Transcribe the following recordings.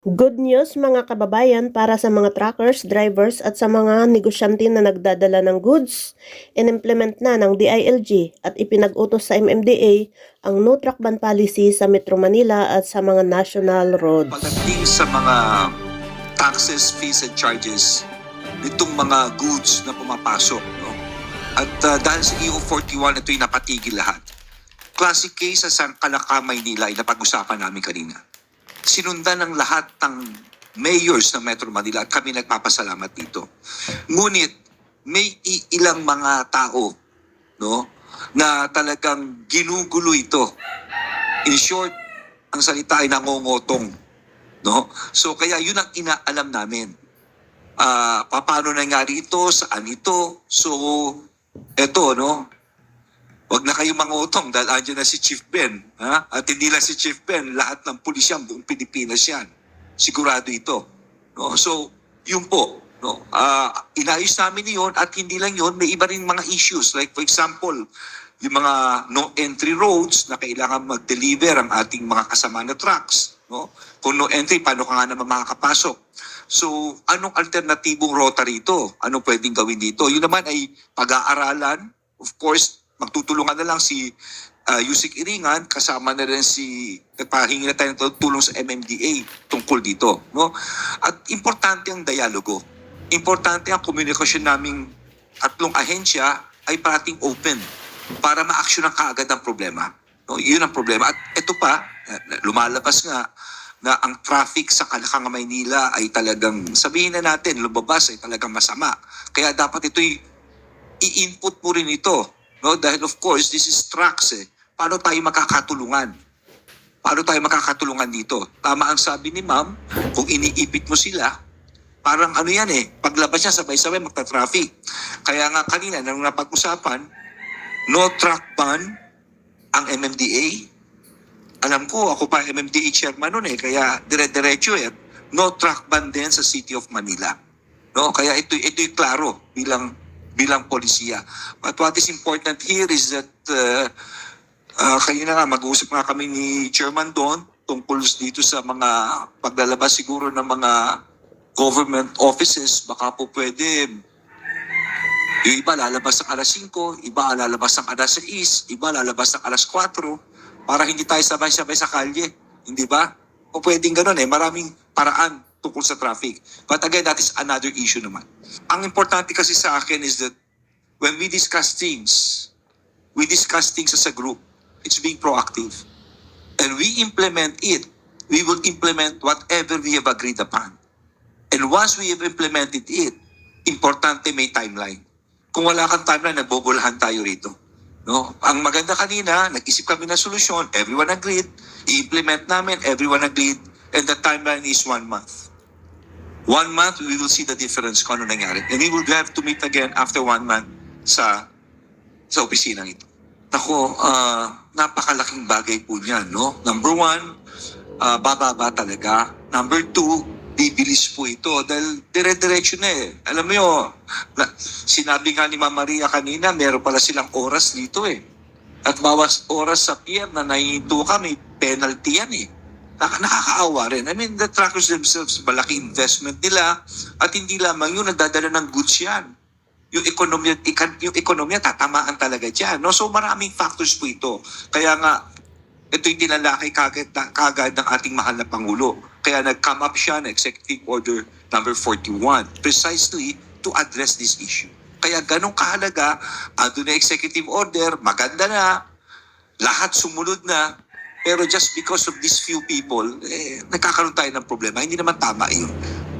Good news mga kababayan para sa mga truckers, drivers at sa mga negosyante na nagdadala ng goods. Inimplement na ng DILG at ipinag-utos sa MMDA ang no truck ban policy sa Metro Manila at sa mga national roads. Pagdating sa mga taxes, fees and charges nitong mga goods na pumapasok, no? At dahil sa EO 41 ito'y napatigil lahat. Classic case sa San Calaca, Maynila ay napag-usapan namin kanina. Sinundan ng lahat ng mayors ng Metro Manila at kami nagpapasalamat dito. Ngunit may ilang mga tao, no, na talagang ginugulo ito. In short, ang salita ay nangongotong, no? So kaya yun ang inaalam namin. Paano nangyari ito, saan ito? So eto, no? Wag na kayong mangutong dahil andyan na si Chief Ben. Ha? At hindi lang si Chief Ben, lahat ng pulisyan, buong Pilipinas yan. Sigurado ito. No? So, yun po. No? Inayos namin yun at hindi lang yun, may iba rin mga issues. Like for example, yung mga no-entry roads na kailangan mag-deliver ang ating mga kasama na trucks. No? Kung no entry, paano ka nga naman makakapasok? So, anong alternatibong rota rito? Anong pwedeng gawin dito? Yun naman ay pag-aaralan. Of course, magtutulungan na lang si Yusik Iringan, kasama na rin nagpahingi na tayo ng tulong sa MMDA tungkol dito. No? At importante ang dialogo. Importante ang komunikasyon naming tatlong ahensya ay parating open para ma-action ang kaagad ang problema. No? Yun ang problema. At ito pa, lumalabas nga na ang traffic sa Calaca, Maynila ay talagang, sabihin na natin, lumabas ay talagang masama. Kaya dapat ito'y i-input mo rin ito. No, dahil of course, this is trucks eh. Paano tayo makakatulungan? Paano tayo makakatulungan dito? Tama ang sabi ni ma'am, kung iniipit mo sila, parang ano yan eh, paglabas niya sabay-sabay magta-traffic. Kaya nga kanina, nang napag-usapan, no truck ban ang MMDA. Alam ko, ako pa MMDA chairman nun eh, kaya dire-diretso eh. No truck ban din sa City of Manila. No, kaya ito'y klaro bilang polisiya. But what is important here is that kanina nga mag-uusap nga kami ni Chairman Don tungkol dito sa mga paglalabas siguro ng mga government offices. Baka po pwede yung iba lalabas ng alas 5, iba lalabas ng alas 6, iba lalabas ng alas 4 para hindi tayo sabay-sabay sa kalye. Hindi ba? O pwedeng ganun eh. Maraming paraan tungkol sa traffic. But again, that is another issue naman. Ang importante kasi sa akin is that when we discuss things as a group. It's being proactive. And we implement it. We will implement whatever we have agreed upon. And once we have implemented it, importante may timeline. Kung wala kang timeline, nagbobolahan tayo rito. No? Ang maganda kanina, nag-isip kami ng solusyon, everyone agreed, i-implement namin, everyone agreed, and the timeline is 1 month. 1 month, we will see the difference kung ano nangyari. And we will have to meet again after 1 month sa opisinang ito. Ako, napakalaking bagay po niyan, no? Number 1, bababa talaga. Number 2, bibilis po ito dahil dire-diretso na eh. Alam mo yun, sinabi nga ni Ma'am Maria kanina, meron pala silang oras dito eh. At bawas oras sa pier na nahihinto ka, may penalty yan eh. Nakakaawa rin. I mean, the truckers themselves, malaki investment nila at hindi lamang yun, nagdadala ng goods yan. Yung ekonomiya tatamaan talaga dyan. No? So maraming factors po ito. Kaya nga, ito'y tinalakay kagad ng ating mahal na Pangulo. Kaya nag-come up siya na Executive Order number 41 precisely to address this issue. Kaya ganong kahalaga, ando na Executive Order, maganda na, lahat sumunod na, pero just because of these few people, nagkakaroon tayo ng problema. Hindi naman tama yun.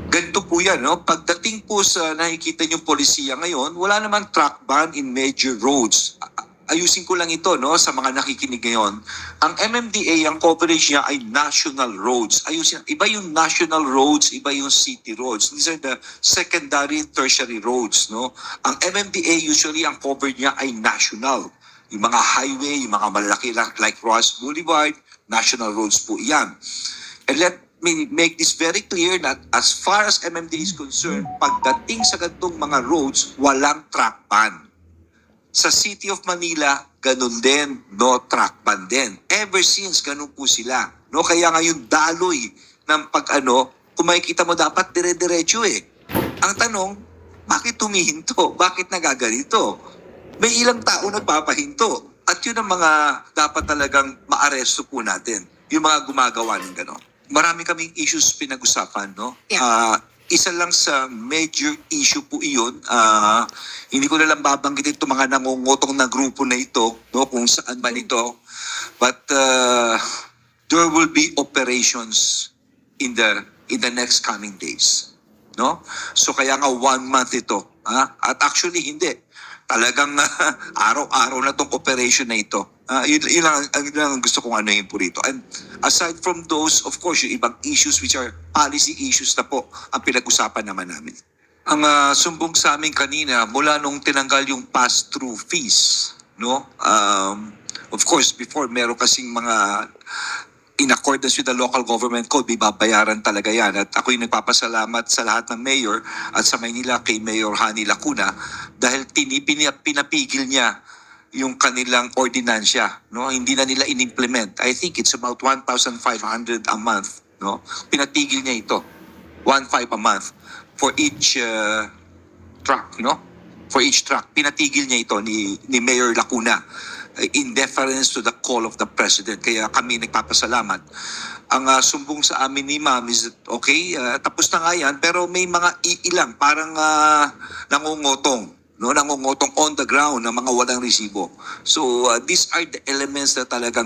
Ganito po yan, no? Pagdating po sa nakikita niyong polisiya ngayon, wala naman truck ban in major roads. Ayusin ko lang ito, no? Sa mga nakikinig ngayon. Ang MMDA, ang coverage niya ay national roads. Ayusin, iba yung national roads, iba yung city roads. These are the secondary, tertiary roads, no? Ang MMDA, usually, ang cover niya ay national. Yung mga highway, yung mga malaki like Ross Boulevard, national roads po yan. And let me make this very clear that as far as MMDA is concerned, pagdating sa ganitong mga roads, walang truck ban. Sa City of Manila, ganun din, no truck ban din. Ever since, ganun po sila. No? Kaya ngayon daloy ng Kung makikita mo, dapat dire-diretso eh. Ang tanong, bakit humihinto? Bakit nagaganito? May ilang tao nagpapahinto. At yun ang mga dapat talagang maaresto po natin. Yung mga gumagawa ng gano'n. Marami kaming issues pinag-usapan, no? Isa lang sa major issue po iyon. Hindi ko na lang babanggitin itong mga nangungutong na grupo na ito, no? Kung saan ba nito. But there will be operations in the next coming days. No? So kaya nga 1 month ito. At actually hindi. Talagang araw-araw na tong operation na ito. Yun lang ang gusto kong anuhin po rito. And aside from those, of course, yung ibang issues which are policy issues na po ang pinag-usapan naman namin. Ang sumbong sa amin kanina, mula nung tinanggal yung pass-through fees, no? Of course, before meron kasing mga in accordance with the local government code, babayaran talaga yan. At ako'y nagpapasalamat sa lahat ng mayor at sa Maynila kay Mayor Hani Lacuna dahil pinapigil niya yung kanilang ordinansya. No? Hindi na nila in-implement. I think it's about 1,500 a month. No? Pinatigil niya ito. 1,500 a month for each truck. No? For each truck. Pinatigil niya ito ni Mayor Lacuna in deference to the call of the President. Kaya kami nagpapasalamat. Ang sumbong sa amin ni Ma'am is okay, tapos na nga yan, pero may mga ilang parang nangungutong. No, nangungutong on the ground ng mga walang resibo. So these are the elements na talagang